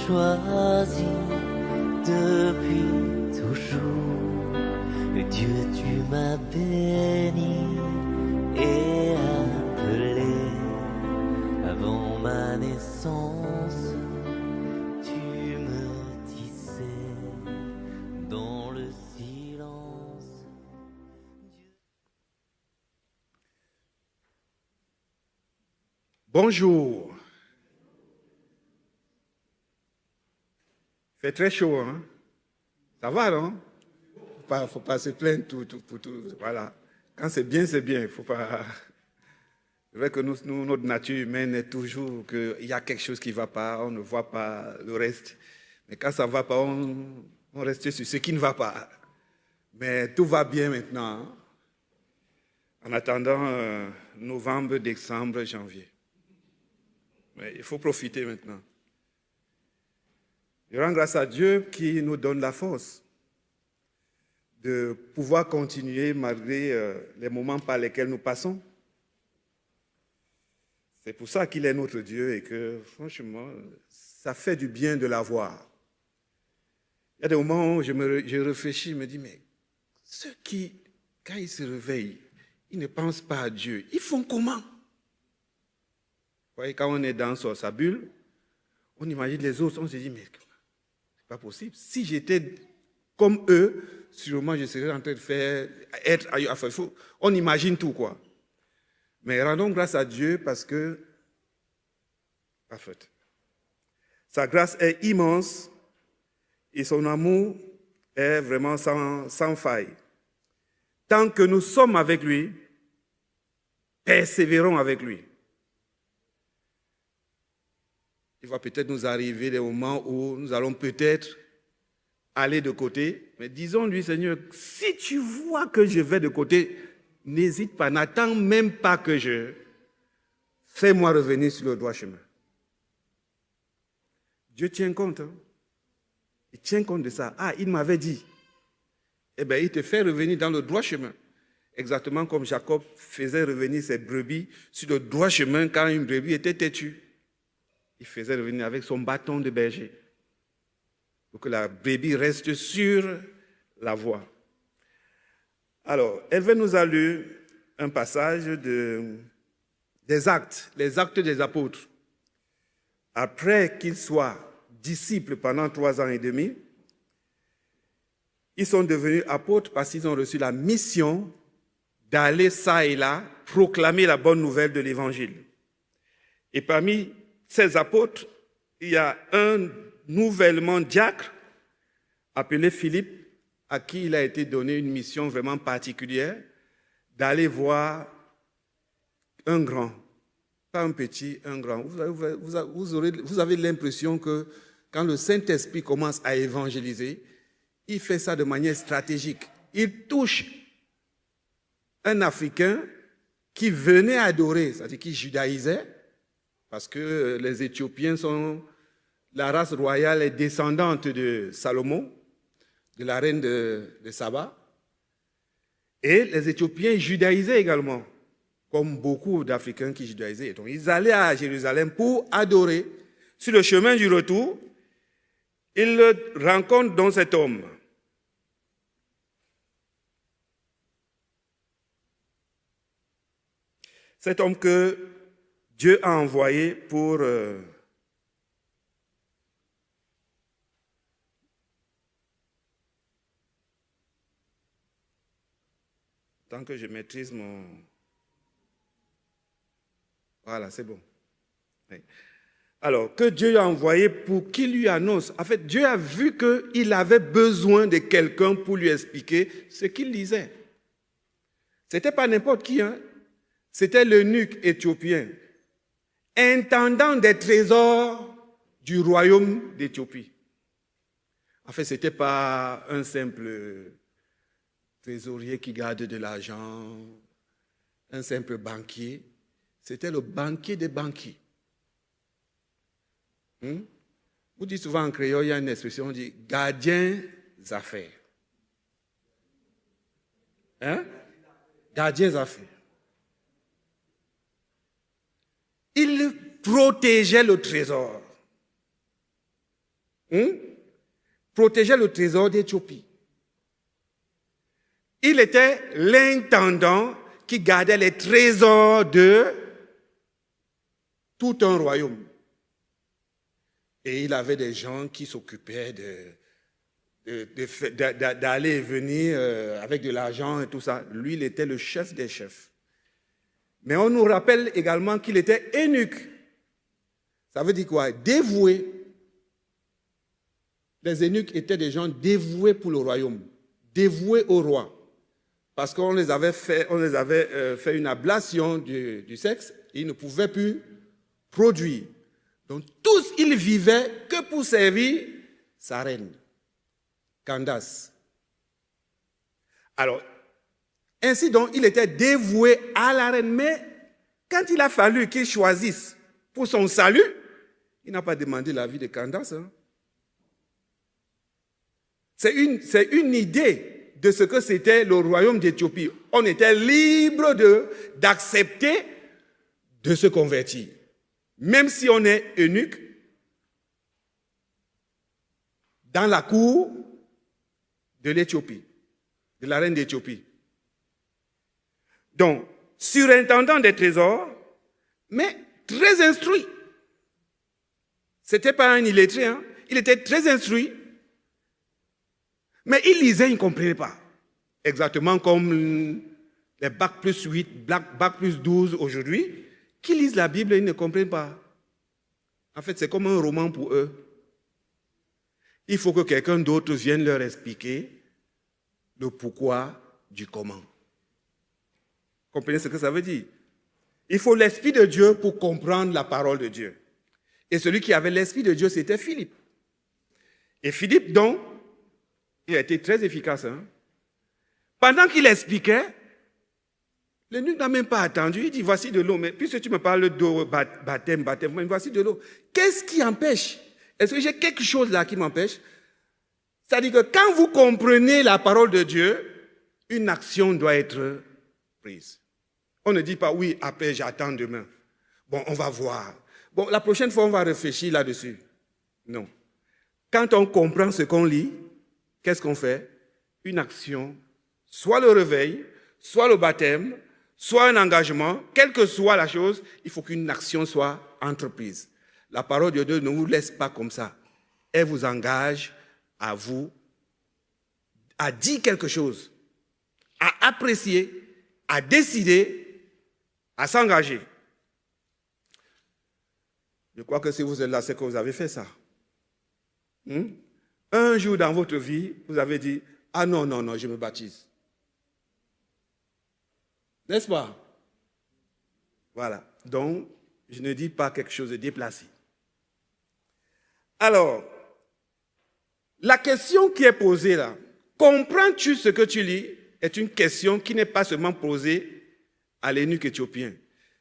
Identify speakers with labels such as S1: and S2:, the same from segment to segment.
S1: choisi depuis toujours. Dieu, tu m'as béni et appelé avant ma naissance. Tu me tissais dans le silence.
S2: Bonjour. Il fait très chaud, hein? Ça va, non? Faut pas se plaindre pour tout. Voilà. Quand c'est bien, c'est bien. Faut pas. C'est vrai que notre nature humaine est toujours qu'il y a quelque chose qui ne va pas, on ne voit pas le reste. Mais quand ça ne va pas, on reste sur ce qui ne va pas. Mais tout va bien maintenant, hein? En attendant novembre, décembre, janvier. Mais il faut profiter maintenant. Je rends grâce à Dieu qui nous donne la force de pouvoir continuer malgré les moments par lesquels nous passons. C'est pour ça qu'il est notre Dieu et que, franchement, ça fait du bien de l'avoir. Il y a des moments où je réfléchis, je me dis, mais ceux qui, quand ils se réveillent, ils ne pensent pas à Dieu, ils font comment? Vous voyez, quand on est dans sa bulle, on imagine les autres, on se dit, mais c'est pas possible. Si j'étais comme eux, sûrement je serais en train de être ailleurs. On imagine tout, quoi. Mais rendons grâce à Dieu parce que, en fait, sa grâce est immense et son amour est vraiment sans faille. Tant que nous sommes avec lui, persévérons avec lui. Il va peut-être nous arriver des moments où nous allons peut-être aller de côté, mais disons-lui, Seigneur, si tu vois que je vais de côté, n'hésite pas, n'attends même pas que fais-moi revenir sur le droit chemin. Dieu tient compte. Hein? Il tient compte de ça. Ah, il m'avait dit. Eh bien, il te fait revenir dans le droit chemin. Exactement comme Jacob faisait revenir ses brebis sur le droit chemin quand une brebis était têtue. Il faisait revenir avec son bâton de berger pour que la brebis reste sur la voie. Alors, Hervé nous a lu un passage des Actes, les Actes des Apôtres. Après qu'ils soient disciples pendant 3 ans et demi, ils sont devenus apôtres parce qu'ils ont reçu la mission d'aller ça et là proclamer la bonne nouvelle de l'Évangile. Et parmi ces apôtres, il y a un nouvellement diacre appelé Philippe, à qui il a été donné une mission vraiment particulière, d'aller voir un grand, pas un petit, un grand. Vous avez l'impression que quand le Saint-Esprit commence à évangéliser, il fait ça de manière stratégique. Il touche un Africain qui venait adorer, c'est-à-dire qui judaïsait, parce que les Éthiopiens sont, la race royale est descendante de Salomon, de la reine de Saba. Et les Éthiopiens judaïsaient également, comme beaucoup d'Africains qui judaïsaient. Donc ils allaient à Jérusalem pour adorer. Sur le chemin du retour, ils rencontrent donc cet homme. Cet homme que Dieu a envoyé pour tant que je maîtrise mon... Voilà, c'est bon. Oui. Alors, que Dieu a envoyé pour qu'il lui annonce. En fait, Dieu a vu qu'il avait besoin de quelqu'un pour lui expliquer ce qu'il lisait. Ce n'était pas n'importe qui, hein? C'était l'eunuque éthiopien, intendant des trésors du royaume d'Éthiopie. En fait, ce n'était pas un simple trésorier qui garde de l'argent, un simple banquier. C'était le banquier des banquiers. Vous dites souvent en créole, il y a une expression, on dit gardien d'affaires. Hein? Gardien d'affaires. Il protégeait le trésor. protégeait le trésor d'Éthiopie. Il était l'intendant qui gardait les trésors de tout un royaume. Et il avait des gens qui s'occupaient d'aller et venir avec de l'argent et tout ça. Lui, il était le chef des chefs. Mais on nous rappelle également qu'il était eunuque. Ça veut dire quoi? Dévoué. Les eunuques étaient des gens dévoués pour le royaume, dévoués au roi. Parce qu'on les avait fait une ablation du sexe, et ils ne pouvaient plus produire. Donc tous, ils vivaient que pour servir sa reine, Candace. Alors, ainsi donc, il était dévoué à la reine, mais quand il a fallu qu'il choisisse pour son salut, il n'a pas demandé la vie de Candace. C'est une idée de ce que c'était le royaume d'Éthiopie. On était libre d'accepter de se convertir. Même si on est eunuque, dans la cour de l'Éthiopie, de la reine d'Éthiopie. Donc, surintendant des trésors, mais très instruit. Ce n'était pas un illettré, il était très instruit. Mais il lisait, il ne comprenait pas. Exactement comme les bac plus 8, bac plus 12 aujourd'hui, qui lisent la Bible et ils ne comprennent pas. En fait, c'est comme un roman pour eux. Il faut que quelqu'un d'autre vienne leur expliquer le pourquoi du comment. Comprenez ce que ça veut dire? Il faut l'Esprit de Dieu pour comprendre la parole de Dieu. Et celui qui avait l'Esprit de Dieu, c'était Philippe. Et Philippe, donc, il a été très efficace. Pendant qu'il expliquait, l'eunuque n'a même pas attendu. Il dit, voici de l'eau. Mais puisque tu me parles d'eau, baptême, mais voici de l'eau. Qu'est-ce qui empêche? Est-ce que j'ai quelque chose là qui m'empêche? C'est-à-dire que quand vous comprenez la parole de Dieu, une action doit être prise. On ne dit pas, oui, après j'attends demain. Bon, on va voir. Bon, la prochaine fois, on va réfléchir là-dessus. Non. Quand on comprend ce qu'on lit, qu'est-ce qu'on fait? Une action, soit le réveil, soit le baptême, soit un engagement, quelle que soit la chose, il faut qu'une action soit entreprise. La parole de Dieu ne vous laisse pas comme ça. Elle vous engage à dire quelque chose, à apprécier, à décider, à s'engager. Je crois que si vous êtes là, c'est que vous avez fait ça. Un jour dans votre vie, vous avez dit, ah non, non, non, je me baptise. N'est-ce pas? Voilà. Donc, je ne dis pas quelque chose de déplacé. Alors, la question qui est posée là, comprends-tu ce que tu lis, est une question qui n'est pas seulement posée à l'eunuque éthiopien.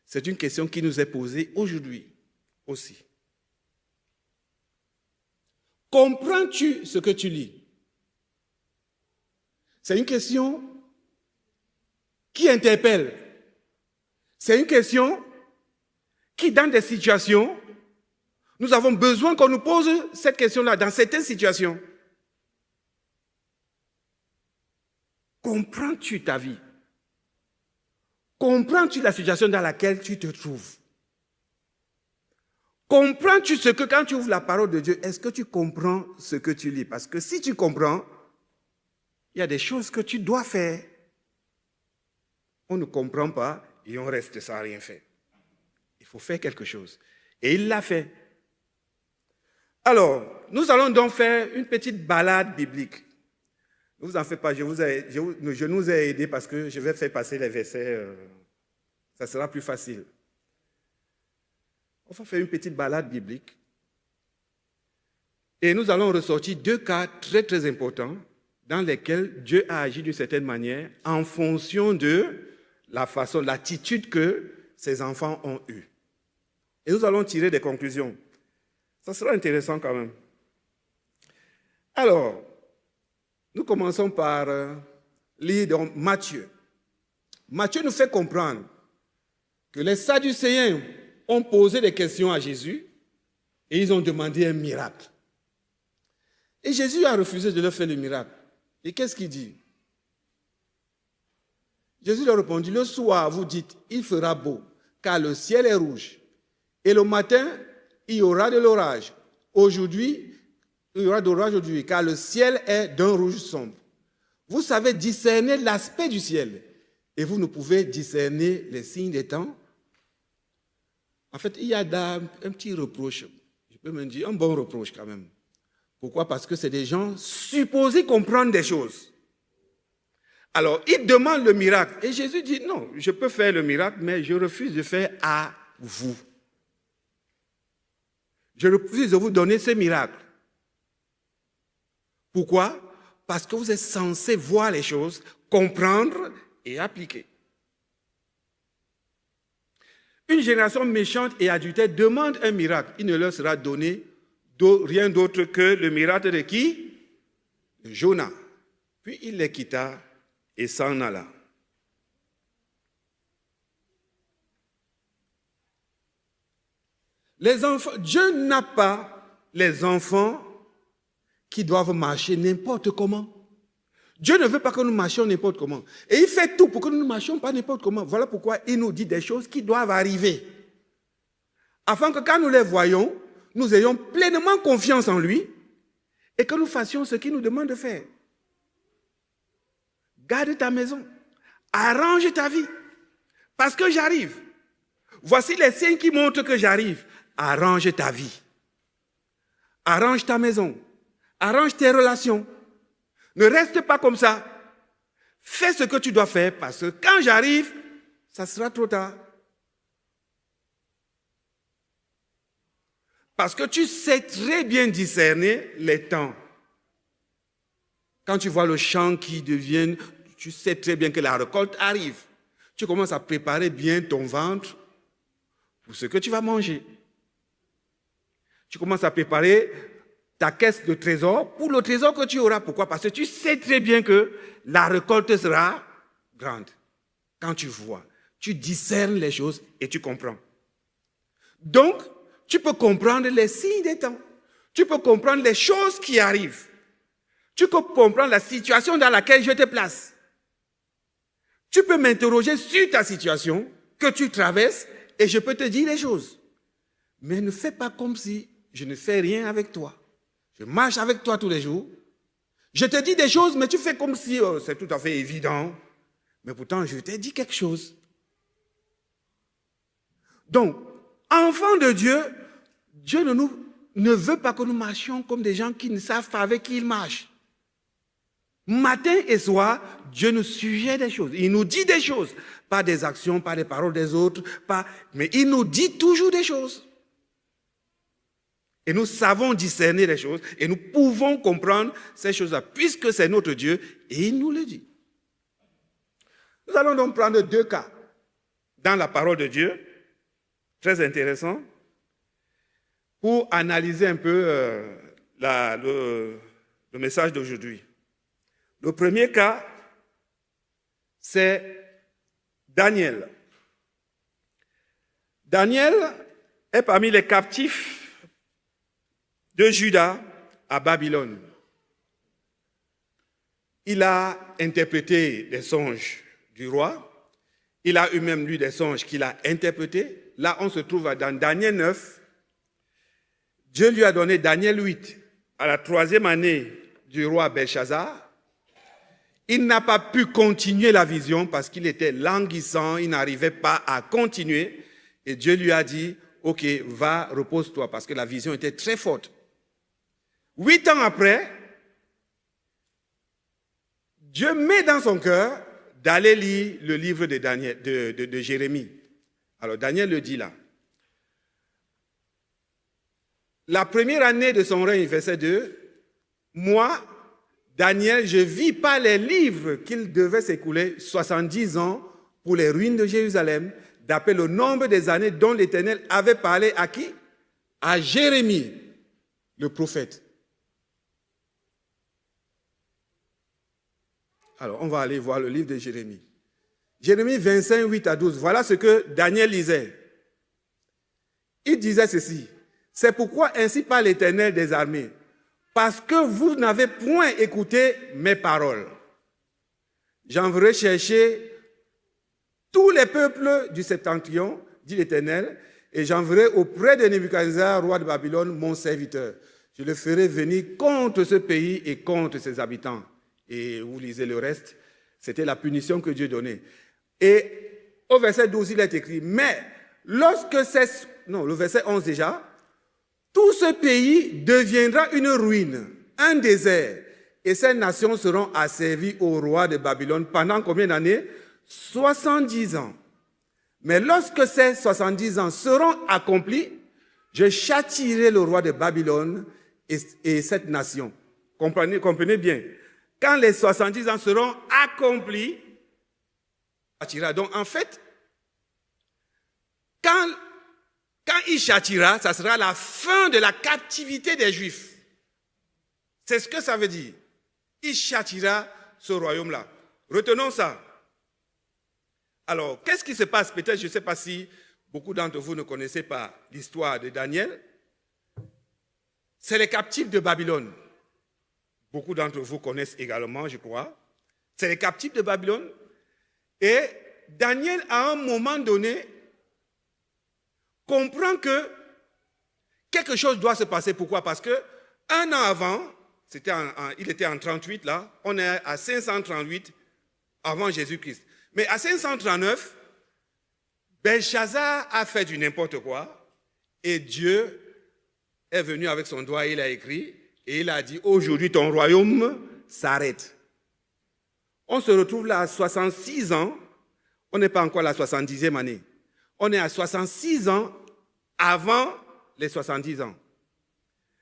S2: C'est une question qui nous est posée aujourd'hui aussi. Comprends-tu ce que tu lis? C'est une question qui interpelle. C'est une question qui, dans des situations, nous avons besoin qu'on nous pose cette question-là, dans certaines situations. Comprends-tu ta vie? Comprends-tu la situation dans laquelle tu te trouves? Comprends-tu ce que, quand tu ouvres la parole de Dieu, est-ce que tu comprends ce que tu lis? Parce que si tu comprends, il y a des choses que tu dois faire. On ne comprend pas et on reste sans rien faire. Il faut faire quelque chose. Et il l'a fait. Alors, nous allons donc faire une petite balade biblique. Ne vous en faites pas, je nous ai aidés parce que je vais faire passer les versets. Ça sera plus facile. On va faire une petite balade biblique. Et nous allons ressortir 2 cas très très importants dans lesquels Dieu a agi d'une certaine manière en fonction de l'attitude que ses enfants ont eue. Et nous allons tirer des conclusions. Ça sera intéressant quand même. Alors, nous commençons par lire donc Matthieu. Matthieu nous fait comprendre que les Sadducéens ont posé des questions à Jésus et ils ont demandé un miracle. Et Jésus a refusé de leur faire le miracle. Et qu'est-ce qu'il dit? Jésus leur répondit, le soir, vous dites, il fera beau, car le ciel est rouge. Et le matin, il y aura de l'orage. Aujourd'hui, il y aura de l'orage aujourd'hui, car le ciel est d'un rouge sombre. Vous savez discerner l'aspect du ciel, et vous ne pouvez discerner les signes des temps. En fait, il y a là un petit reproche, je peux même dire un bon reproche quand même. Pourquoi? Parce que c'est des gens supposés comprendre des choses. Alors, ils demandent le miracle. Et Jésus dit, non, je peux faire le miracle, mais je refuse de faire à vous. Je refuse de vous donner ce miracle. Pourquoi? Parce que vous êtes censés voir les choses, comprendre et appliquer. Une génération méchante et adultère demande un miracle. Il ne leur sera donné rien d'autre que le miracle de qui? De Jonas. Puis il les quitta et s'en alla. Les enfants, Dieu n'a pas les enfants qui doivent marcher n'importe comment. Dieu ne veut pas que nous marchions n'importe comment. Et il fait tout pour que nous ne marchions pas n'importe comment. Voilà pourquoi il nous dit des choses qui doivent arriver. Afin que quand nous les voyons, nous ayons pleinement confiance en lui et que nous fassions ce qu'il nous demande de faire. Garde ta maison. Arrange ta vie. Parce que j'arrive. Voici les signes qui montrent que j'arrive. Arrange ta vie. Arrange ta maison. Arrange tes relations. Ne reste pas comme ça. Fais ce que tu dois faire parce que quand j'arrive, ça sera trop tard. Parce que tu sais très bien discerner les temps. Quand tu vois le champ qui devient, tu sais très bien que la récolte arrive. Tu commences à préparer bien ton ventre pour ce que tu vas manger. Tu commences à préparer ta caisse de trésor pour le trésor que tu auras. Pourquoi? Parce que tu sais très bien que la récolte sera grande. Quand tu vois, tu discernes les choses et tu comprends. Donc, tu peux comprendre les signes des temps. Tu peux comprendre les choses qui arrivent. Tu peux comprendre la situation dans laquelle je te place. Tu peux m'interroger sur ta situation que tu traverses et je peux te dire les choses. Mais ne fais pas comme si je ne fais rien avec toi. Je marche avec toi tous les jours. Je te dis des choses, mais tu fais comme si c'est tout à fait évident. Mais pourtant, je t'ai dit quelque chose. Donc, enfants de Dieu, Dieu ne veut pas que nous marchions comme des gens qui ne savent pas avec qui ils marchent. Matin et soir, Dieu nous suggère des choses. Il nous dit des choses. Pas des actions, pas des paroles des autres, mais il nous dit toujours des choses. Et nous savons discerner les choses et nous pouvons comprendre ces choses-là puisque c'est notre Dieu et il nous le dit. Nous allons donc prendre 2 cas dans la parole de Dieu, très intéressant, pour analyser un peu le message d'aujourd'hui. Le premier cas, c'est Daniel. Daniel est parmi les captifs de Juda à Babylone. Il a interprété les songes du roi. Il a eu-même lu des songes qu'il a interprétés. Là, on se trouve dans Daniel 9. Dieu lui a donné Daniel 8 à la 3e année du roi Belshazzar. Il n'a pas pu continuer la vision parce qu'il était languissant, il n'arrivait pas à continuer. Et Dieu lui a dit, ok, va, repose-toi, parce que la vision était très forte. 8 ans après, Dieu met dans son cœur d'aller lire le livre de, de Jérémie. Alors Daniel le dit là. La première année de son règne, verset 2, moi, Daniel, je vis par les livres qu'il devait s'écouler 70 ans pour les ruines de Jérusalem, d'après le nombre des années dont l'Éternel avait parlé à qui? À Jérémie, le prophète. Alors, on va aller voir le livre de Jérémie. Jérémie 25, 8 à 12. Voilà ce que Daniel lisait. Il disait ceci. C'est pourquoi ainsi parle l'Éternel des armées. parce que vous n'avez point écouté mes paroles. J'enverrai chercher tous les peuples du septentrion, dit l'Éternel, et j'enverrai auprès de Nebuchadnezzar, roi de Babylone, mon serviteur. Je le ferai venir contre ce pays et contre ses habitants. Et vous lisez le reste, c'était la punition que Dieu donnait. Et au verset 12, il est écrit, mais lorsque c'est... Non, le verset 11 déjà. Tout ce pays deviendra une ruine, un désert, et ces nations seront asservies au roi de Babylone pendant combien d'années? 70 ans. Mais lorsque ces 70 ans seront accomplis, je châtierai le roi de Babylone et cette nation. Comprenez bien. Quand les 70 ans seront accomplis, donc en fait, quand il châtira, ça sera la fin de la captivité des Juifs. C'est ce que ça veut dire. Il châtira ce royaume-là. Retenons ça. Alors, qu'est-ce qui se passe? Peut-être, je ne sais pas si beaucoup d'entre vous ne connaissez pas l'histoire de Daniel. C'est les captifs de Babylone. Beaucoup d'entre vous connaissent également, je crois. C'est les captifs de Babylone. Et Daniel, à un moment donné, comprend que quelque chose doit se passer. Pourquoi? Parce que un an avant, il était en 38 là, on est à 538 avant Jésus-Christ. Mais à 539, Belshazzar a fait du n'importe quoi et Dieu est venu avec son doigt, il a écrit et il a dit, aujourd'hui ton royaume s'arrête. On se retrouve là à 66 ans, on n'est pas encore à la 70e année. On est à 66 ans avant les 70 ans.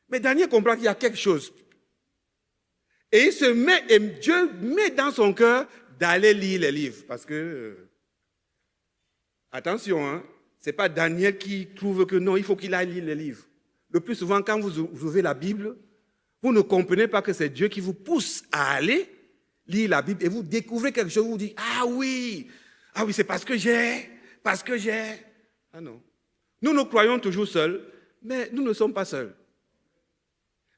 S2: Mais Daniel comprend qu'il y a quelque chose. Et Dieu met dans son cœur d'aller lire les livres. Parce que, attention, hein, ce n'est pas Daniel qui trouve que non, il faut qu'il aille lire les livres. Le plus souvent, quand vous ouvrez la Bible, vous ne comprenez pas que c'est Dieu qui vous pousse à aller lire la Bible et vous découvrez quelque chose, vous dites, ah oui, c'est parce que j'ai. Ah non. Nous nous croyons toujours seuls, mais nous ne sommes pas seuls.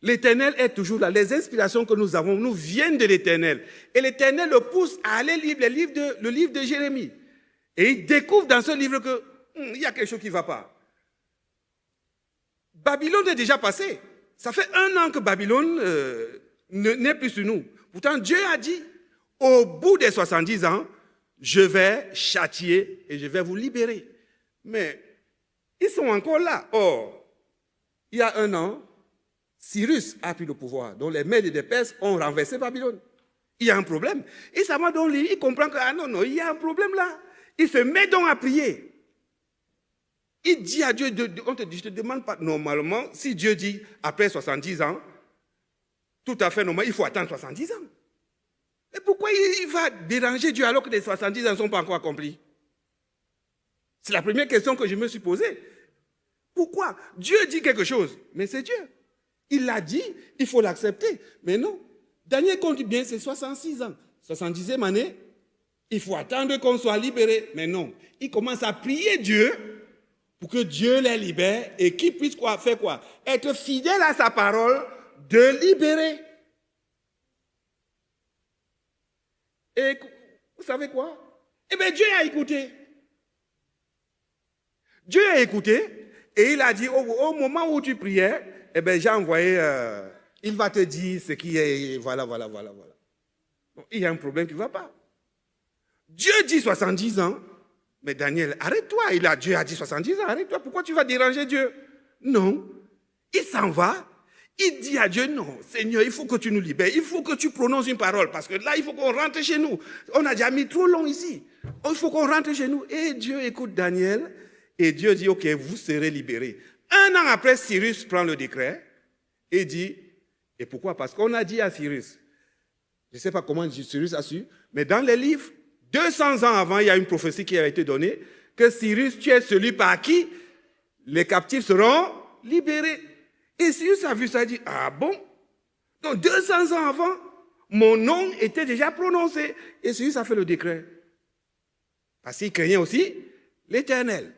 S2: L'Éternel est toujours là. Les inspirations que nous avons nous viennent de l'Éternel. Et l'Éternel le pousse à aller lire le livre de Jérémie. Et il découvre dans ce livre qu'il y a quelque chose qui ne va pas. Babylone est déjà passé. Ça fait 1 an que Babylone n'est plus sur nous. Pourtant, Dieu a dit, au bout des 70 ans, je vais châtier et je vais vous libérer. Mais ils sont encore là. Or, il y a 1 an, Cyrus a pris le pouvoir. Donc les Mèdes et les Perses ont renversé Babylone. Il y a un problème. Et ça va donc lui, il comprend que, non, il y a un problème là. Il se met donc à prier. Il dit à Dieu, je te demande pas, normalement, si Dieu dit après 70 ans, tout à fait normal, il faut attendre 70 ans. Mais pourquoi il va déranger Dieu alors que les 70 ans ne sont pas encore accomplis? C'est la première question que je me suis posée. Pourquoi? Dieu dit quelque chose, mais c'est Dieu. Il l'a dit, il faut l'accepter. Mais non. Daniel compte bien, c'est 66 ans. 70e année, il faut attendre qu'on soit libéré. Mais non. Il commence à prier Dieu pour que Dieu les libère et qu'il puisse faire quoi? Être fidèle à sa parole de libérer. Et vous savez quoi? Eh bien, Dieu a écouté. Dieu a écouté et il a dit, au moment où tu priais, eh bien, j'ai envoyé, il va te dire ce qui est, voilà. Donc, il y a un problème qui ne va pas. Dieu dit 70 ans, mais Daniel, arrête-toi. Dieu a dit 70 ans, arrête-toi. Pourquoi tu vas déranger Dieu? Non. Il s'en va. Il dit à Dieu, non, Seigneur, il faut que tu nous libères. Il faut que tu prononces une parole. Parce que là, il faut qu'on rentre chez nous. On a déjà mis trop long ici. Il faut qu'on rentre chez nous. Et Dieu écoute Daniel. Et Dieu dit, ok, vous serez libérés. 1 an après, Cyrus prend le décret et dit, et pourquoi? Parce qu'on a dit à Cyrus, je ne sais pas comment Cyrus a su, mais dans les livres, 200 ans avant, il y a une prophétie qui a été donnée, que Cyrus, tu es celui par qui les captifs seront libérés. Et Cyrus a vu ça et dit, ah bon? Donc 200 ans avant, mon nom était déjà prononcé. Et Cyrus a fait le décret. Parce qu'il craignait aussi l'Éternel.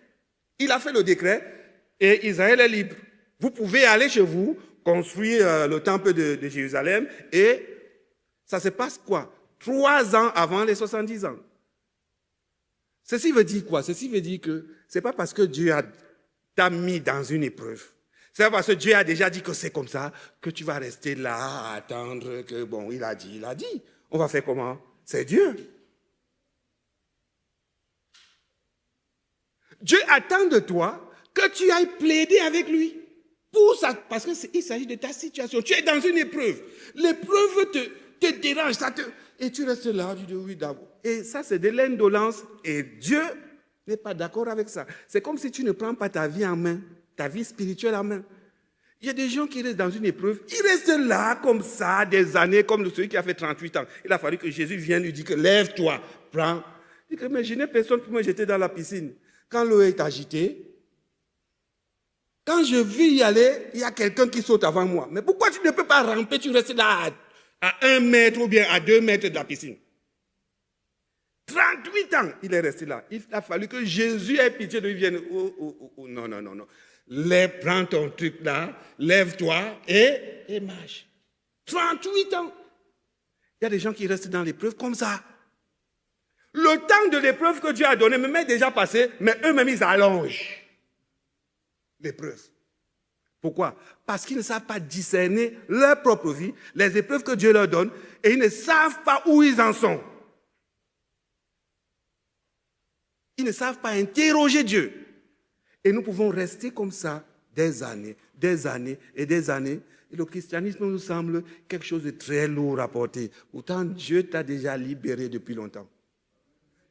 S2: Il a fait le décret et Israël est libre. Vous pouvez aller chez vous, construire le temple de Jérusalem et ça se passe quoi? 3 ans avant les 70 ans. Ceci veut dire quoi? Ceci veut dire que c'est pas parce que Dieu t'a mis dans une épreuve, c'est pas parce que Dieu a déjà dit que c'est comme ça que tu vas rester là à attendre que, bon, il a dit. On va faire comment? C'est Dieu. Dieu attend de toi que tu ailles plaider avec lui. Pour ça, parce qu'il s'agit de ta situation. Tu es dans une épreuve. L'épreuve te dérange, et tu restes là, tu dis oui, d'abord. Et ça, c'est de l'indolence. Et Dieu n'est pas d'accord avec ça. C'est comme si tu ne prends pas ta vie en main, ta vie spirituelle en main. Il y a des gens qui restent dans une épreuve, ils restent là comme ça, des années, comme celui qui a fait 38 ans. Il a fallu que Jésus vienne lui dire que lève-toi, prends. Il dit que mais je n'ai personne pour me jeter dans la piscine. Quand l'eau est agitée, quand je veux y aller, il y a quelqu'un qui saute avant moi. Mais pourquoi tu ne peux pas ramper, tu restes là à 1 mètre ou bien à 2 mètres de la piscine? 38 ans, il est resté là. Il a fallu que Jésus ait pitié de lui vienne. Oh, non. Prends ton truc là, lève-toi et marche. 38 ans. Il y a des gens qui restent dans l'épreuve comme ça. Le temps de l'épreuve que Dieu a donné même est déjà passé, mais eux-mêmes ils allongent l'épreuve. Pourquoi? Parce qu'ils ne savent pas discerner leur propre vie, les épreuves que Dieu leur donne, et ils ne savent pas où ils en sont. Ils ne savent pas interroger Dieu. Et nous pouvons rester comme ça des années et des années. Et le christianisme nous semble quelque chose de très lourd à porter. Pourtant, Dieu t'a déjà libéré depuis longtemps.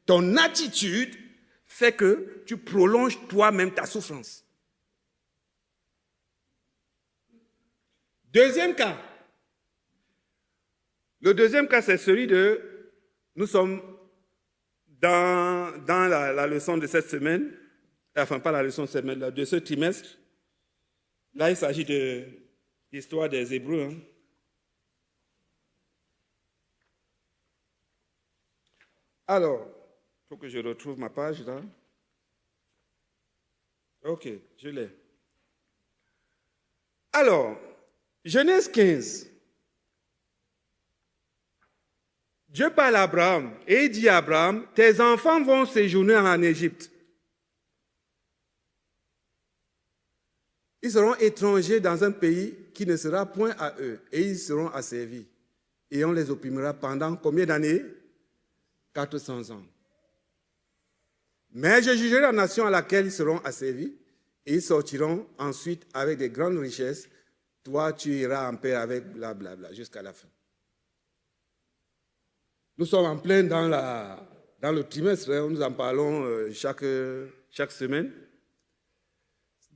S2: Ton attitude fait que tu prolonges toi-même ta souffrance. Deuxième cas. Le deuxième cas, c'est celui de... Nous sommes dans la leçon de cette semaine, enfin pas la leçon de cette semaine, de ce trimestre. Là, il s'agit de l'histoire des Hébreux. Alors, il faut que je retrouve ma page là. Ok, je l'ai. Alors, Genèse 15. Dieu parle à Abraham et il dit à Abraham, tes enfants vont séjourner en Égypte. Ils seront étrangers dans un pays qui ne sera point à eux et ils seront asservis. Et on les opprimera pendant combien d'années? 400 ans. Mais je jugerai la nation à laquelle ils seront asservis et ils sortiront ensuite avec de grandes richesses. Toi, tu iras en paix avec blablabla jusqu'à la fin. Nous sommes en plein dans le trimestre, nous en parlons chaque semaine.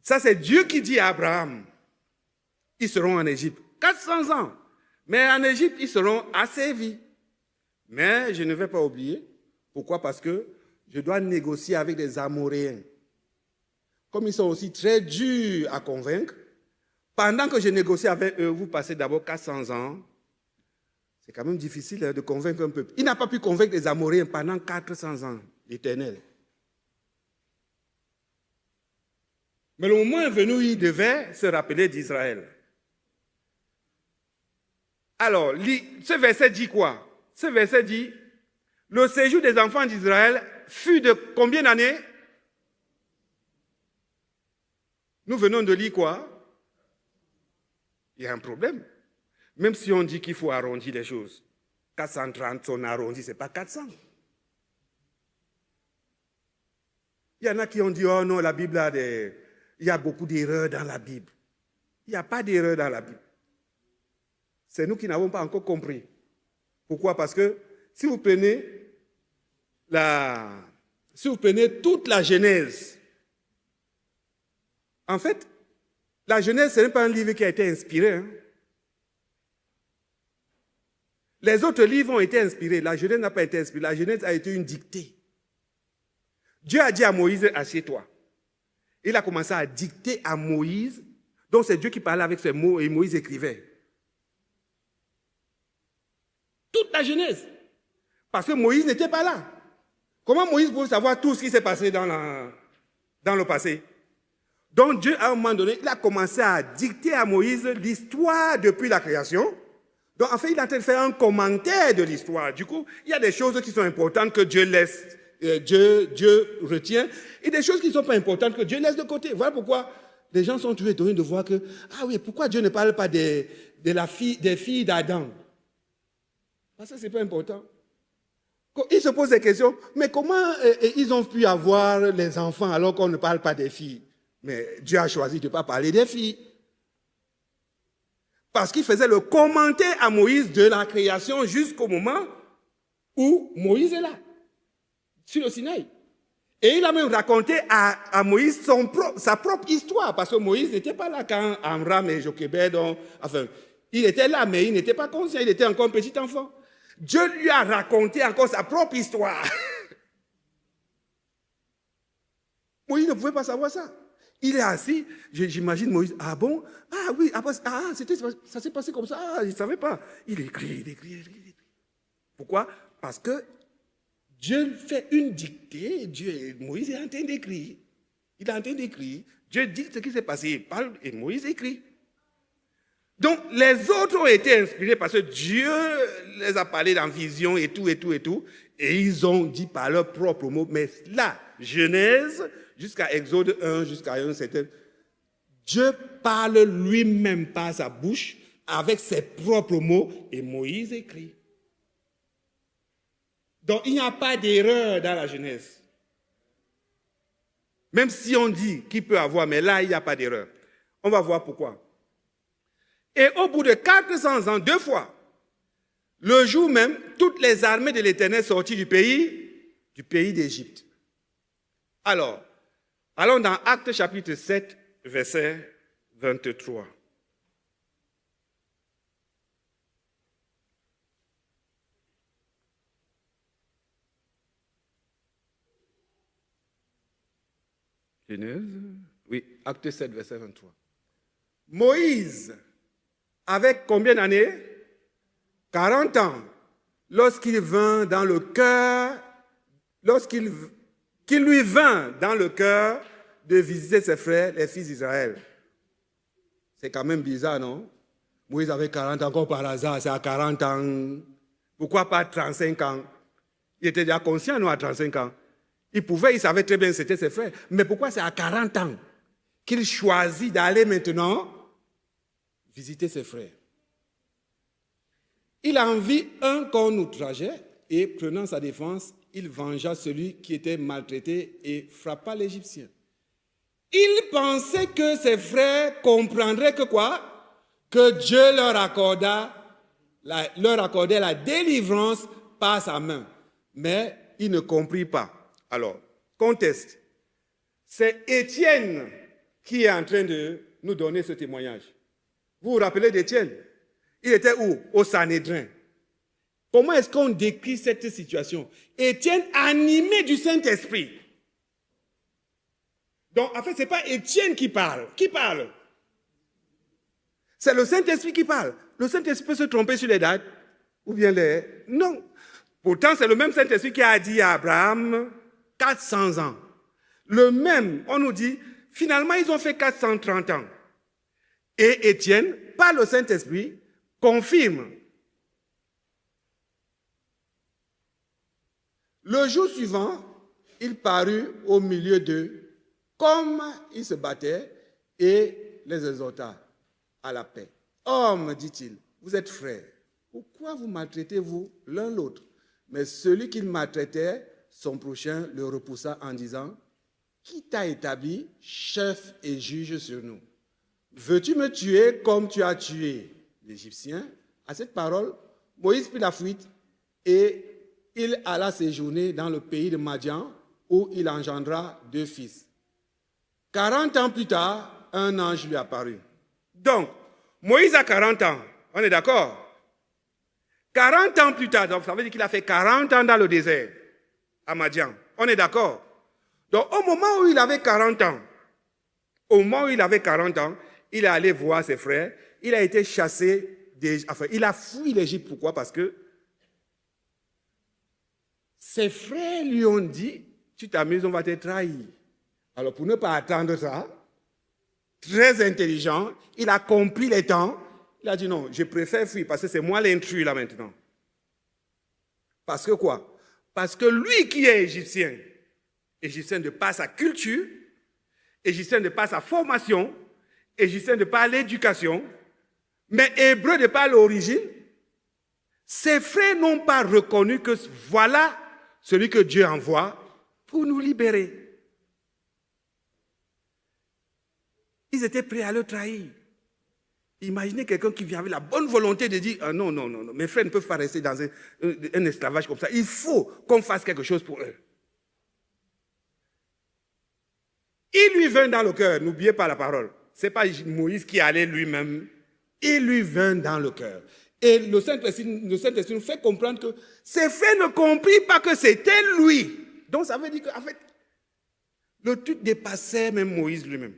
S2: Ça, c'est Dieu qui dit à Abraham, ils seront en Égypte 400 ans, mais en Égypte, ils seront asservis. Mais je ne vais pas oublier. Pourquoi? Parce que je dois négocier avec des Amoréens. Comme ils sont aussi très durs à convaincre, pendant que je négocie avec eux, vous passez d'abord 400 ans. C'est quand même difficile de convaincre un peuple. Il n'a pas pu convaincre les Amoréens pendant 400 ans, l'Éternel. Mais le moment est venu où il devait se rappeler d'Israël. Alors, ce verset dit quoi? Ce verset dit, le séjour des enfants d'Israël fut de combien d'années? Nous venons de lire quoi? Il y a un problème. Même si on dit qu'il faut arrondir les choses. 430, on arrondit, ce n'est pas 400. Il y en a qui ont dit, oh non, la Bible il y a beaucoup d'erreurs dans la Bible. Il n'y a pas d'erreurs dans la Bible. C'est nous qui n'avons pas encore compris. Pourquoi? Parce que si vous prenez toute la Genèse, en fait, la Genèse, ce n'est pas un livre qui a été inspiré. Les autres livres ont été inspirés. La Genèse n'a pas été inspirée. La Genèse a été une dictée. Dieu a dit à Moïse, assieds-toi. Il a commencé à dicter à Moïse. Donc c'est Dieu qui parlait avec ses mots et Moïse écrivait. Toute la Genèse. Parce que Moïse n'était pas là. Comment Moïse pouvait savoir tout ce qui s'est passé dans le passé? Donc Dieu, à un moment donné, il a commencé à dicter à Moïse l'histoire depuis la création. Donc en fait, il est en train de faire un commentaire de l'histoire. Du coup, il y a des choses qui sont importantes que Dieu laisse, Dieu retient, et des choses qui ne sont pas importantes que Dieu laisse de côté. Voilà pourquoi les gens sont toujours étonnés de voir que, ah oui, pourquoi Dieu ne parle pas des filles d'Adam? Parce que ce n'est pas important. Ils se posent des questions, mais comment ils ont pu avoir les enfants alors qu'on ne parle pas des filles? Mais Dieu a choisi de ne pas parler des filles. Parce qu'il faisait le commentaire à Moïse de la création jusqu'au moment où Moïse est là, sur le Sinaï. Et il a même raconté à Moïse sa propre histoire, parce que Moïse n'était pas là quand Amram et Jochébed, enfin, il était là, mais il n'était pas conscient, il était encore un petit enfant. Dieu lui a raconté encore sa propre histoire. Moïse ne pouvait pas savoir ça. Il est assis, j'imagine Moïse, ah bon? Ah oui, ça s'est passé comme ça, ah, il ne savait pas. Il écrit. Pourquoi? Parce que Dieu fait une dictée, Moïse est en train d'écrire. Il est en train d'écrire. Dieu dit ce qui s'est passé, il parle et Moïse écrit. Donc, les autres ont été inspirés parce que Dieu les a parlé dans vision et tout. Et ils ont dit par leurs propres mots. Mais là, Genèse, jusqu'à Exode 1, jusqu'à un certain... Dieu parle lui-même par sa bouche, avec ses propres mots, et Moïse écrit. Donc, il n'y a pas d'erreur dans la Genèse. Même si on dit qu'il peut avoir, mais là, il n'y a pas d'erreur. On va voir pourquoi. Et au bout de 400 ans, 2 fois, le jour même, toutes les armées de l'Éternel sortirent du pays d'Égypte. Alors, allons dans Actes chapitre 7, verset 23. Genèse, oui, Acte 7, verset 23. Moïse, avec combien d'années? 40 ans. Lorsqu'il vint dans le cœur, qu'il lui vint dans le cœur de visiter ses frères, les fils d'Israël. C'est quand même bizarre, non? Moïse avait 40 ans, encore par hasard, c'est à 40 ans. Pourquoi pas 35 ans? Il était déjà conscient, non, à 35 ans. Il savait très bien que c'était ses frères. Mais pourquoi c'est à 40 ans qu'il choisit d'aller maintenant visiter ses frères? Il envie un qu'on outrageait et, prenant sa défense, il vengea celui qui était maltraité et frappa l'Égyptien. Il pensait que ses frères comprendraient que quoi? Que Dieu leur accordait la délivrance par sa main. Mais il ne comprit pas. Alors, conteste. C'est Étienne qui est en train de nous donner ce témoignage. Vous vous rappelez d'Étienne? Il était où? Au Sanhédrin. Comment est-ce qu'on décrit cette situation? Étienne animé du Saint-Esprit. Donc, en fait, ce n'est pas Étienne qui parle. Qui parle? C'est le Saint-Esprit qui parle. Le Saint-Esprit peut se tromper sur les dates ou bien les... Non. Pourtant, c'est le même Saint-Esprit qui a dit à Abraham 400 ans. Le même, on nous dit, finalement, ils ont fait 430 ans. Et Étienne, par le Saint-Esprit, confirme. Le jour suivant, il parut au milieu d'eux, comme ils se battaient, et les exhorta à la paix. Hommes, dit-il, vous êtes frères. Pourquoi vous maltraitez-vous l'un l'autre? Mais celui qui maltraitait son prochain le repoussa en disant, qui t'a établi chef et juge sur nous? Veux-tu me tuer comme tu as tué l'Égyptien? À cette parole, Moïse prit la fuite et il alla séjourner dans le pays de Madian où il engendra 2 fils. 40 ans plus tard, un ange lui apparut. Donc, Moïse a 40 ans, on est d'accord? 40 ans plus tard, donc ça veut dire qu'il a fait 40 ans dans le désert, à Madian. On est d'accord? Donc, au moment où il avait 40 ans, il est allé voir ses frères, il a été chassé, il a fui l'Égypte. Pourquoi? Parce que ses frères lui ont dit, tu t'amuses, on va te trahir. Alors, pour ne pas attendre ça, très intelligent, il a compris les temps. Il a dit non, je préfère fuir parce que c'est moi l'intrus là maintenant. Parce que quoi? Parce que lui qui est égyptien de par sa culture, égyptien de par sa formation, égyptien de par l'éducation, mais hébreu de par l'origine, ses frères n'ont pas reconnu que voilà celui que Dieu envoie pour nous libérer. Ils étaient prêts à le trahir. Imaginez quelqu'un qui vient avec la bonne volonté de dire ah non, mes frères ne peuvent pas rester dans un esclavage comme ça. Il faut qu'on fasse quelque chose pour eux. Il lui vint dans le cœur, n'oubliez pas la parole. Ce n'est pas Moïse qui allait lui-même. Il lui vint dans le cœur. Et le Saint-Esprit nous fait comprendre que ses frères ne comprirent pas que c'était lui. Donc ça veut dire qu'en fait, le truc dépassait même Moïse lui-même.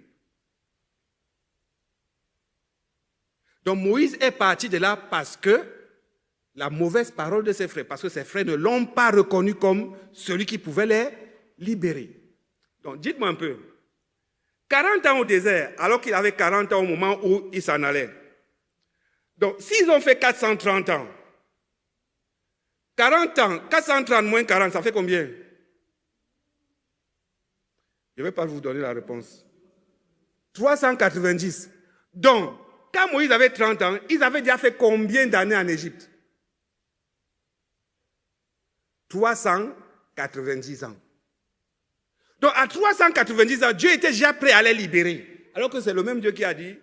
S2: Donc Moïse est parti de là parce que la mauvaise parole de ses frères, parce que ses frères ne l'ont pas reconnu comme celui qui pouvait les libérer. Donc dites-moi un peu, 40 ans au désert, alors qu'il avait 40 ans au moment où il s'en allait. Donc s'ils ont fait 430 ans, 40 ans, 430 moins 40, ça fait combien? Je ne vais pas vous donner la réponse. 390. Donc, quand Moïse avait 30 ans, ils avaient déjà fait combien d'années en Égypte? 390 ans. Donc à 390 ans, Dieu était déjà prêt à les libérer. Alors que c'est le même Dieu qui a dit,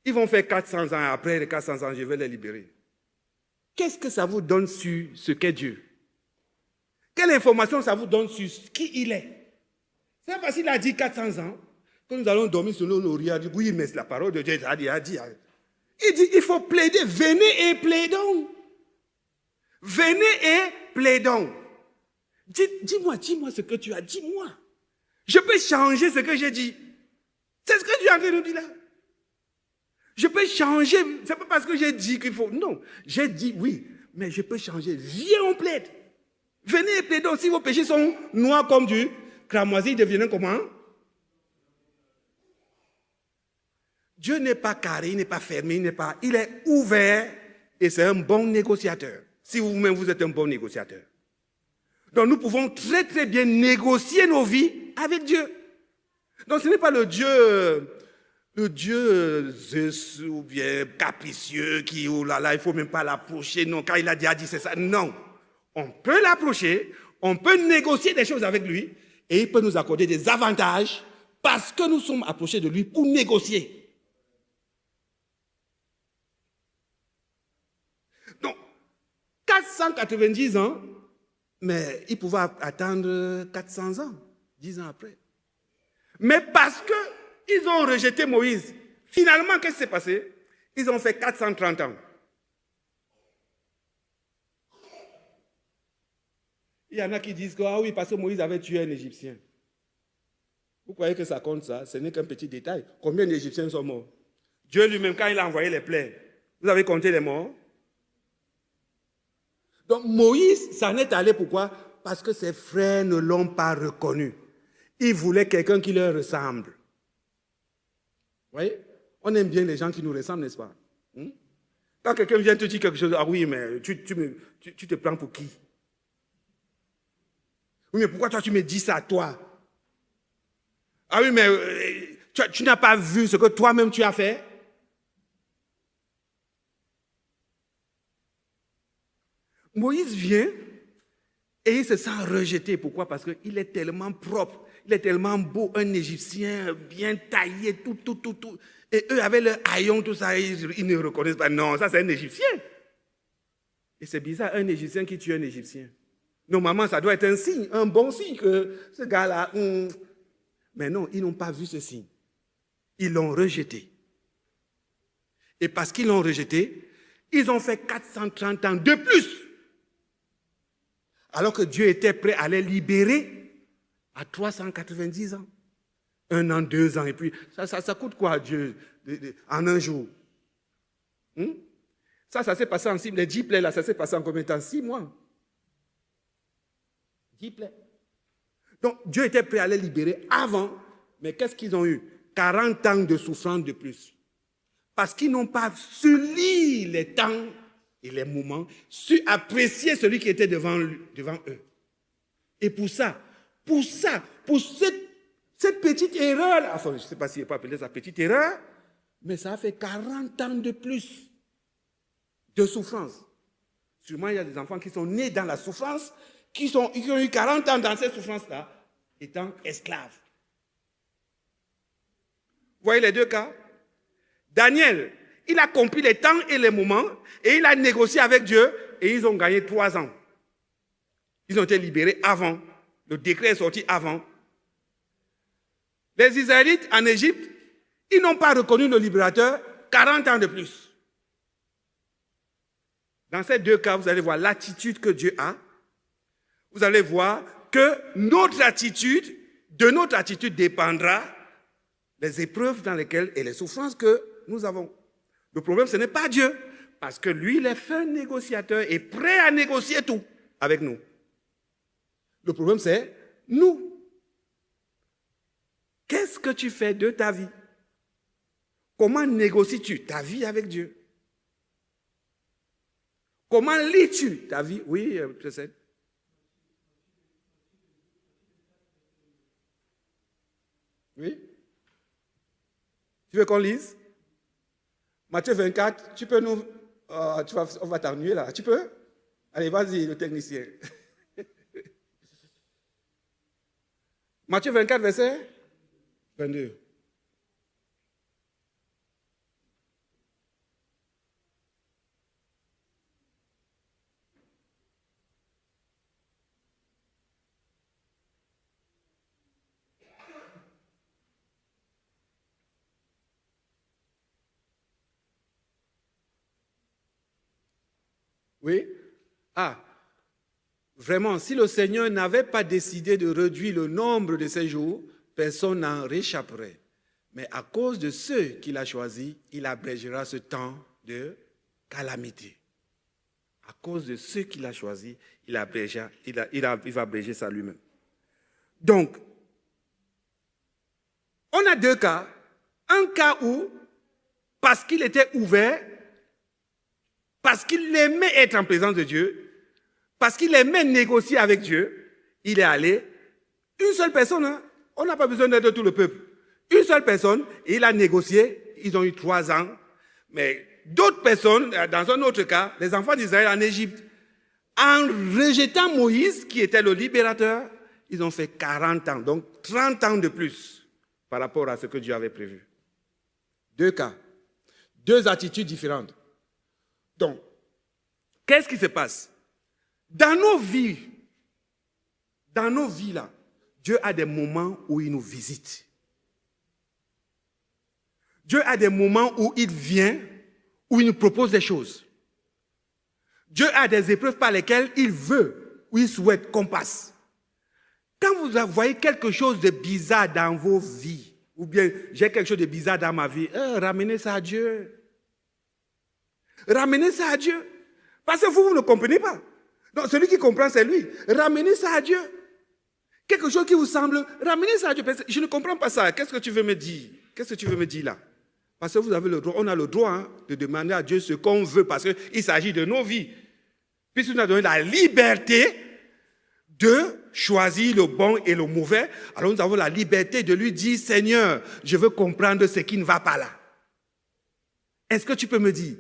S2: ils vont faire 400 ans, après les 400 ans, je vais les libérer. Qu'est-ce que ça vous donne sur ce qu'est Dieu? Quelle information ça vous donne sur qui il est? C'est parce qu'il a dit 400 ans, que nous allons dormir sur nos lauriers. Il dit, oui, mais c'est la parole de Dieu. Il dit, il faut plaider. Venez et plaidons. Venez et plaidons. Dis-moi ce que tu as. Dis-moi. Je peux changer ce que j'ai dit. C'est ce que tu es en train de nous dire là. Je peux changer. C'est pas parce que j'ai dit qu'il faut. Non. J'ai dit oui, mais je peux changer. Viens, on plaide. Venez et plaidons. Si vos péchés sont noirs comme du cramoisi, ils deviennent comment? Dieu n'est pas carré, il n'est pas fermé, il est ouvert et c'est un bon négociateur. Si vous-même vous êtes un bon négociateur. Donc nous pouvons très très bien négocier nos vies avec Dieu. Donc ce n'est pas le Dieu Zeus ou bien capricieux qui, oh là là, il ne faut même pas l'approcher. Non, quand il a déjà dit c'est ça. Non, on peut l'approcher, on peut négocier des choses avec lui et il peut nous accorder des avantages parce que nous sommes approchés de lui pour négocier. Donc, 490 ans, mais il pouvait attendre 400 ans, 10 ans après. Mais parce qu'ils ont rejeté Moïse, finalement, qu'est-ce qui s'est passé? Ils ont fait 430 ans. Il y en a qui disent que, ah oui, parce que Moïse avait tué un Égyptien. Vous croyez que ça compte ça? Ce n'est qu'un petit détail. Combien d'Égyptiens sont morts? Dieu lui-même, quand il a envoyé les plaies, vous avez compté les morts? Donc Moïse s'en est allé, pourquoi? Parce que ses frères ne l'ont pas reconnu. Ils voulaient quelqu'un qui leur ressemble. Vous voyez? On aime bien les gens qui nous ressemblent, n'est-ce pas? Quand quelqu'un vient te dire quelque chose, ah oui, mais tu te prends pour qui? Oui, mais pourquoi toi tu me dis ça, toi? Ah oui, mais tu n'as pas vu ce que toi-même tu as fait? Moïse vient et il se sent rejeté. Pourquoi? Parce qu'il est tellement propre, il est tellement beau, un Égyptien bien taillé, tout. Et eux, avec leur haillon, tout ça, ils ne reconnaissent pas. Non, ça c'est un Égyptien. Et c'est bizarre, un Égyptien qui tue un Égyptien. Normalement, ça doit être un signe, un bon signe que ce gars-là... Mais non, ils n'ont pas vu ce signe. Ils l'ont rejeté. Et parce qu'ils l'ont rejeté, ils ont fait 430 ans de plus. Alors que Dieu était prêt à les libérer à 390 ans. 1 an, 2 ans, et puis ça coûte quoi à Dieu en un jour? Ça s'est passé en 6 mois. Les 10 plaies là, ça s'est passé en combien de temps? 6 mois. 10 plaies. Donc Dieu était prêt à les libérer avant, mais qu'est-ce qu'ils ont eu? 40 ans de souffrance de plus. Parce qu'ils n'ont pas su lire les temps et les moments, su apprécier celui qui était devant eux. Et pour cette petite erreur, enfin, je ne sais pas si on peut appeler ça petite erreur, mais ça a fait 40 ans de plus de souffrance. Sûrement, il y a des enfants qui sont nés dans la souffrance, qui ont eu 40 ans dans cette souffrance-là, étant esclaves. Vous voyez les deux cas? Daniel, il a compris les temps et les moments, et il a négocié avec Dieu, et ils ont gagné 3 ans. Ils ont été libérés avant. Le décret est sorti avant. Les Israélites en Égypte, ils n'ont pas reconnu le libérateur 40 ans de plus. Dans ces deux cas, vous allez voir l'attitude que Dieu a. Vous allez voir que de notre attitude dépendra les épreuves dans lesquelles et les souffrances que nous avons. Le problème, ce n'est pas Dieu, parce que lui, il est fin négociateur et prêt à négocier tout avec nous. Le problème, c'est nous. Qu'est-ce que tu fais de ta vie? Comment négocies-tu ta vie avec Dieu? Comment lis-tu ta vie? Oui, précède. Oui? Tu veux qu'on lise? Matthieu 24, tu peux nous... on va t'ennuyer là. Tu peux? Allez, vas-y, le technicien. Matthieu 24, verset 22. Oui? Ah, vraiment, si le Seigneur n'avait pas décidé de réduire le nombre de ses jours, personne n'en réchapperait. Mais à cause de ceux qu'il a choisis, il abrégera ce temps de calamité. À cause de ceux qu'il a choisis, il va abréger ça lui-même. Donc, on a deux cas. Un cas où, parce qu'il était ouvert, parce qu'il aimait être en présence de Dieu, parce qu'il aimait négocier avec Dieu, il est allé. Une seule personne, hein, on n'a pas besoin d'être tout le peuple. Une seule personne, et il a négocié, ils ont eu 3 ans. Mais d'autres personnes, dans un autre cas, les enfants d'Israël en Égypte, en rejetant Moïse, qui était le libérateur, ils ont fait 40 ans, donc 30 ans de plus par rapport à ce que Dieu avait prévu. 2 cas, 2 attitudes différentes. Donc, qu'est-ce qui se passe? Dans nos vies là, Dieu a des moments où il nous visite. Dieu a des moments où il vient, où il nous propose des choses. Dieu a des épreuves par lesquelles il veut, ou il souhaite qu'on passe. Quand vous voyez quelque chose de bizarre dans vos vies, ou bien j'ai quelque chose de bizarre dans ma vie, ramenez ça à Dieu. Ramenez ça à Dieu. Parce que vous ne comprenez pas. Donc celui qui comprend, c'est lui. Ramenez ça à Dieu. Quelque chose qui vous semble, ramenez ça à Dieu. Je ne comprends pas ça. Qu'est-ce que tu veux me dire? Qu'est-ce que tu veux me dire là? Parce que vous avez le droit, on a le droit de demander à Dieu ce qu'on veut, parce qu'il s'agit de nos vies. Puisqu'il nous a donné la liberté de choisir le bon et le mauvais, alors nous avons la liberté de lui dire, Seigneur, je veux comprendre ce qui ne va pas là. Est-ce que tu peux me dire?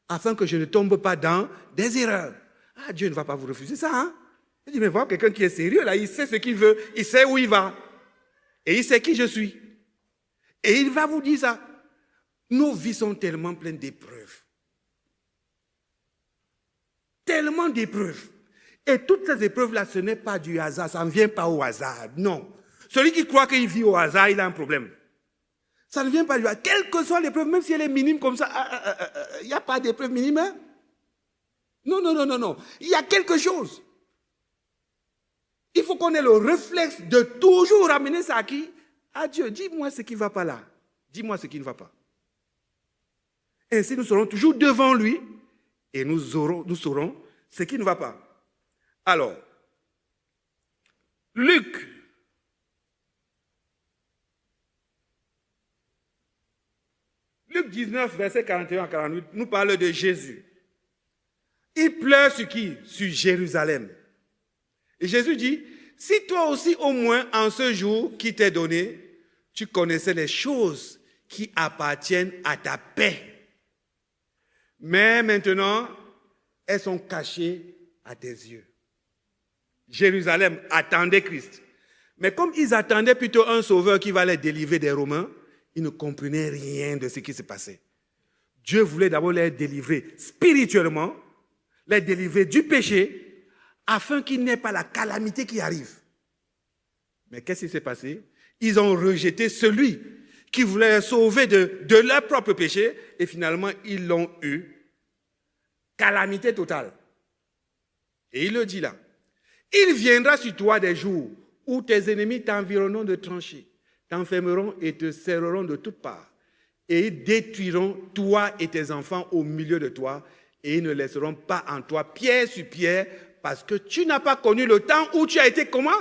S2: Afin que je ne tombe pas dans des erreurs. Ah, Dieu ne va pas vous refuser ça, hein? Il dit, mais voilà, quelqu'un qui est sérieux, là, il sait ce qu'il veut, il sait où il va. Et il sait qui je suis. Et il va vous dire ça. Nos vies sont tellement pleines d'épreuves. Tellement d'épreuves. Et toutes ces épreuves-là, ce n'est pas du hasard, ça ne vient pas au hasard, non. Celui qui croit qu'il vit au hasard, il a un problème. Ça ne vient pas du hasard. Quelle que soit l'épreuve, même si elle est minime comme ça, il n'y a pas d'épreuve minime. Hein? Non. Il y a quelque chose. Il faut qu'on ait le réflexe de toujours ramener ça à qui? À Dieu. Dis-moi ce qui ne va pas là. Dis-moi ce qui ne va pas. Ainsi, nous serons toujours devant lui et nous saurons ce qui ne va pas. Alors, Luc 19, verset 41 à 48, nous parle de Jésus. Il pleure sur qui? Sur Jérusalem. Et Jésus dit, si toi aussi au moins en ce jour qui t'est donné, tu connaissais les choses qui appartiennent à ta paix. Mais maintenant, elles sont cachées à tes yeux. Jérusalem attendait Christ. Mais comme ils attendaient plutôt un sauveur qui va les délivrer des Romains, ils ne comprenaient rien de ce qui se passait. Dieu voulait d'abord les délivrer spirituellement, les délivrer du péché, afin qu'il n'y ait pas la calamité qui arrive. Mais qu'est-ce qui s'est passé? Ils ont rejeté celui qui voulait les sauver de leur propre péché, et finalement, ils l'ont eu. Calamité totale. Et il le dit là. Il viendra sur toi des jours où tes ennemis t'environneront de tranchées, t'enfermeront et te serreront de toutes parts, et ils détruiront toi et tes enfants au milieu de toi, et ils ne laisseront pas en toi pierre sur pierre, parce que tu n'as pas connu le temps où tu as été comment?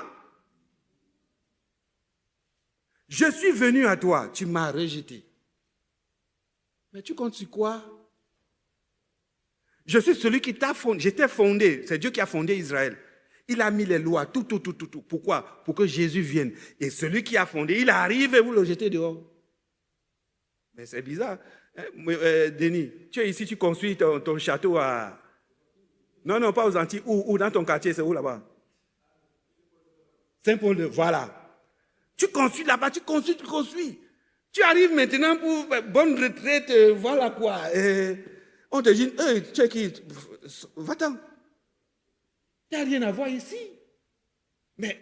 S2: Je suis venu à toi, tu m'as rejeté. Mais tu comptes sur quoi? Je suis celui qui t'a fondé, j'étais fondé, c'est Dieu qui a fondé Israël. Il a mis les lois, tout. Pourquoi? Pour que Jésus vienne. Et celui qui a fondé, il arrive et vous le jetez dehors. Mais c'est bizarre. Denis, tu es ici, tu construis ton château à... Non, pas aux Antilles. Ou dans ton quartier, c'est où là-bas? Saint-Paul, voilà. Tu construis là-bas, tu construis. Tu arrives maintenant pour bonne retraite, voilà quoi. On te dit, tu es qui? Va-t'en. Tu n'as rien à voir ici. Mais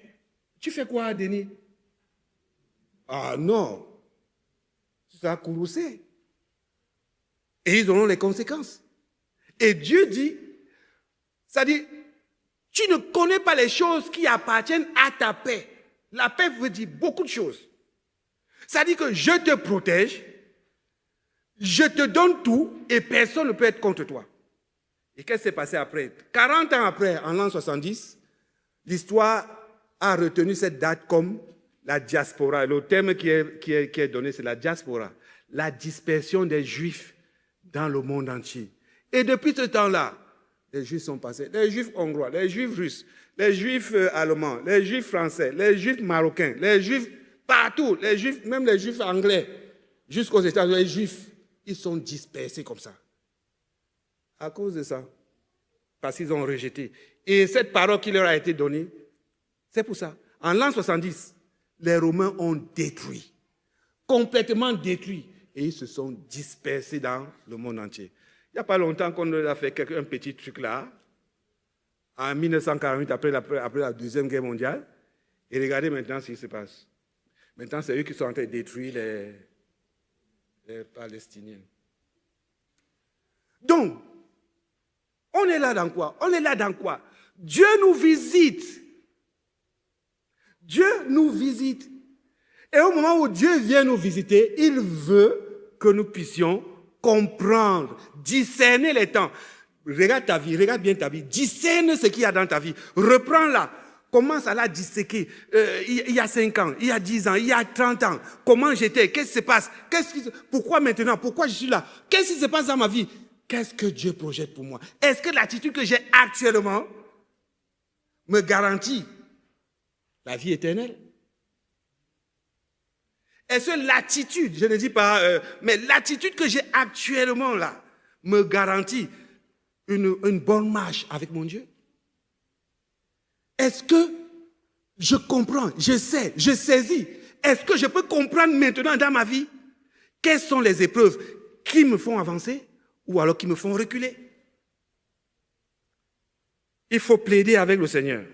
S2: tu fais quoi, Denis? Ah non. Ça a couloussé. Et ils auront les conséquences. Et Dieu dit, ça dit, tu ne connais pas les choses qui appartiennent à ta paix. La paix veut dire beaucoup de choses. Ça dit que je te protège, je te donne tout et personne ne peut être contre toi. Et qu'est-ce qui s'est passé après? 40 ans après, en l'an 70, l'histoire a retenu cette date comme la diaspora. Le terme qui est donné, c'est la diaspora. La dispersion des Juifs dans le monde entier. Et depuis ce temps-là, les Juifs sont passés. Les Juifs hongrois, les Juifs russes, les Juifs allemands, les Juifs français, les Juifs marocains, les Juifs partout, les Juifs, même les Juifs anglais, jusqu'aux États-Unis, les Juifs, ils sont dispersés comme ça. À cause de ça. Parce qu'ils ont rejeté. Et cette parole qui leur a été donnée, c'est pour ça. En l'an 70, les Romains ont détruit. Complètement détruit. Et ils se sont dispersés dans le monde entier. Il n'y a pas longtemps qu'on a fait un petit truc là. En 1948, après la Deuxième Guerre mondiale. Et regardez maintenant ce qui se passe. Maintenant, c'est eux qui sont en train de détruire les Palestiniens. Donc, on est là dans quoi? On est là dans quoi? Dieu nous visite. Dieu nous visite. Et au moment où Dieu vient nous visiter, il veut que nous puissions comprendre, discerner les temps. Regarde ta vie, regarde bien ta vie. Discerne ce qu'il y a dans ta vie. Reprends-la. Commence à la disséquer. Il y a 5 ans, il y a 10 ans, il y a 30 ans. Comment j'étais? Qu'est-ce qui se passe? Pourquoi maintenant? Pourquoi je suis là? Qu'est-ce qui se passe dans ma vie? Qu'est-ce que Dieu projette pour moi? Est-ce que l'attitude que j'ai actuellement me garantit la vie éternelle? Est-ce que l'attitude, je ne dis pas, mais l'attitude que j'ai actuellement là me garantit une bonne marche avec mon Dieu? Est-ce que je comprends, je sais, je saisis? Est-ce que je peux comprendre maintenant dans ma vie quelles sont les épreuves qui me font avancer ou alors qui me font reculer? Il faut plaider avec le Seigneur.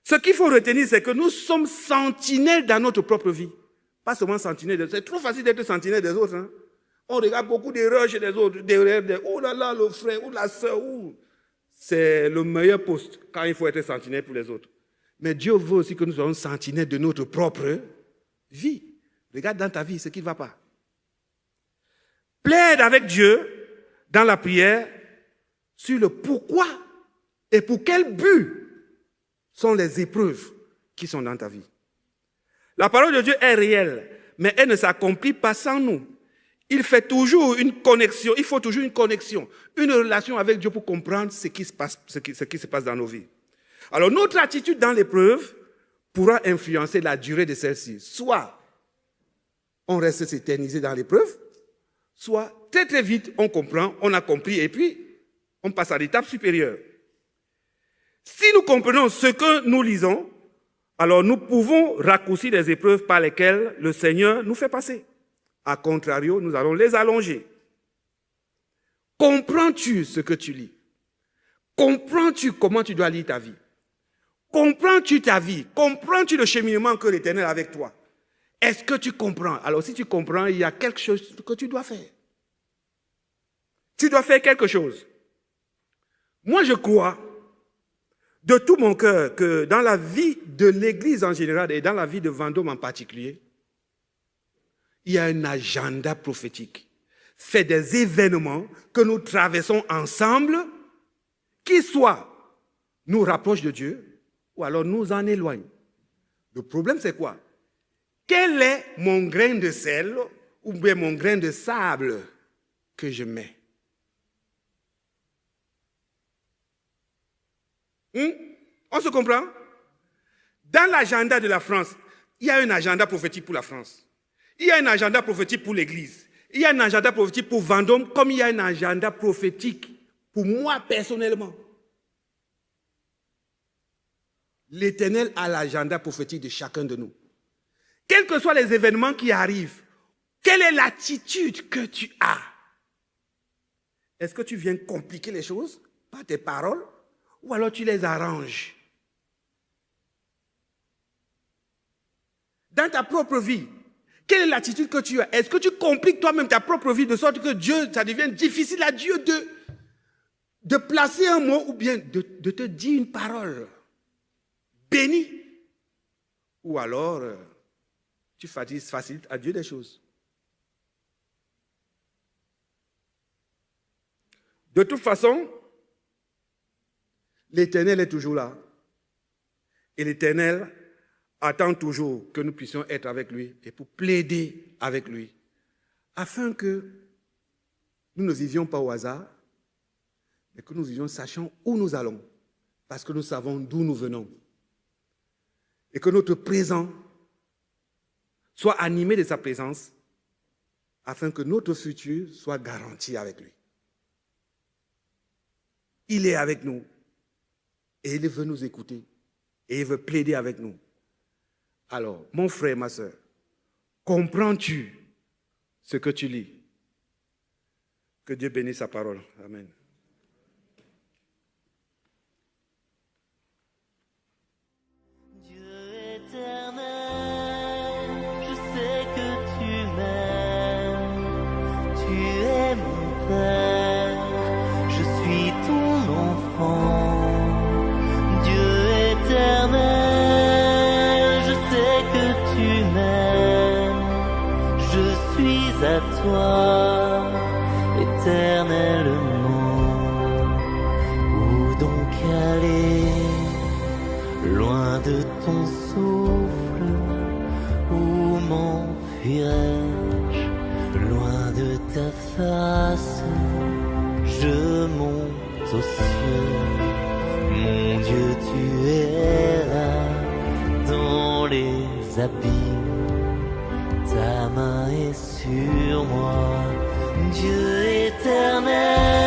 S2: Ce qu'il faut retenir, c'est que nous sommes sentinelles dans notre propre vie. Pas seulement sentinelles des autres. C'est trop facile d'être sentinelle des autres. Hein? On regarde beaucoup d'erreurs chez les autres. Oh là là, le frère ou la sœur. C'est le meilleur poste quand il faut être sentinelle pour les autres. Mais Dieu veut aussi que nous soyons sentinelles de notre propre vie. Regarde dans ta vie ce qui ne va pas. Plaide avec Dieu dans la prière sur le pourquoi et pour quel but sont les épreuves qui sont dans ta vie. La parole de Dieu est réelle, mais elle ne s'accomplit pas sans nous. il fait toujours une connexion, il faut toujours une connexion, une relation avec Dieu pour comprendre ce qui se passe dans nos vies. Alors, notre attitude dans l'épreuve pourra influencer la durée de celle-ci. Soit on reste s'éterniser dans l'épreuve, soit très très vite on comprend, on a compris et puis on passe à l'étape supérieure. Si nous comprenons ce que nous lisons, alors nous pouvons raccourcir les épreuves par lesquelles le Seigneur nous fait passer. A contrario, nous allons les allonger. Comprends-tu ce que tu lis? Comprends-tu comment tu dois lire ta vie? Comprends-tu ta vie? Comprends-tu le cheminement que l'Éternel a avec toi? Est-ce que tu comprends? Alors si tu comprends, il y a quelque chose que tu dois faire. Tu dois faire quelque chose. Moi, je crois de tout mon cœur que dans la vie de l'Église en général et dans la vie de Vendôme en particulier, il y a un agenda prophétique, fait des événements que nous traversons ensemble, qui soit nous rapprochent de Dieu ou alors nous en éloignent. Le problème, c'est quoi? Quel est mon grain de sel ou bien mon grain de sable que je mets? On se comprend? Dans l'agenda de la France, il y a un agenda prophétique pour la France. Il y a un agenda prophétique pour l'Église. Il y a un agenda prophétique pour Vendôme, comme il y a un agenda prophétique pour moi personnellement. L'Éternel a l'agenda prophétique de chacun de nous. Quels que soient les événements qui arrivent, quelle est l'attitude que tu as? Est-ce que tu viens compliquer les choses par tes paroles ou alors tu les arranges? Dans ta propre vie, quelle est l'attitude que tu as? Est-ce que tu compliques toi-même ta propre vie de sorte que Dieu, ça devient difficile à Dieu de placer un mot ou bien de te dire une parole bénie? Ou alors, tu facilites à Dieu des choses. De toute façon, l'Éternel est toujours là. Et l'Éternel attend toujours que nous puissions être avec lui et pour plaider avec lui, afin que nous ne vivions pas au hasard, mais que nous vivions sachant où nous allons, parce que nous savons d'où nous venons. Et que notre présent soit animé de sa présence, afin que notre futur soit garanti avec lui. Il est avec nous, et il veut nous écouter, et il veut plaider avec nous. Alors, mon frère, ma soeur, comprends-tu ce que tu lis? Que Dieu bénisse sa parole. Amen.
S1: Dieu éternel, je sais que tu m'aimes, tu es mon Père, je suis ton enfant. Dieu éternel, je sais que tu m'aimes, je suis à toi éternellement. Où donc aller, loin de ton souffle? Où m'enfuirai-je, loin de ta face? Je monte aux cieux, mon Dieu, tu es là, dans les abîmes, ta main est sur moi. Dieu éternel,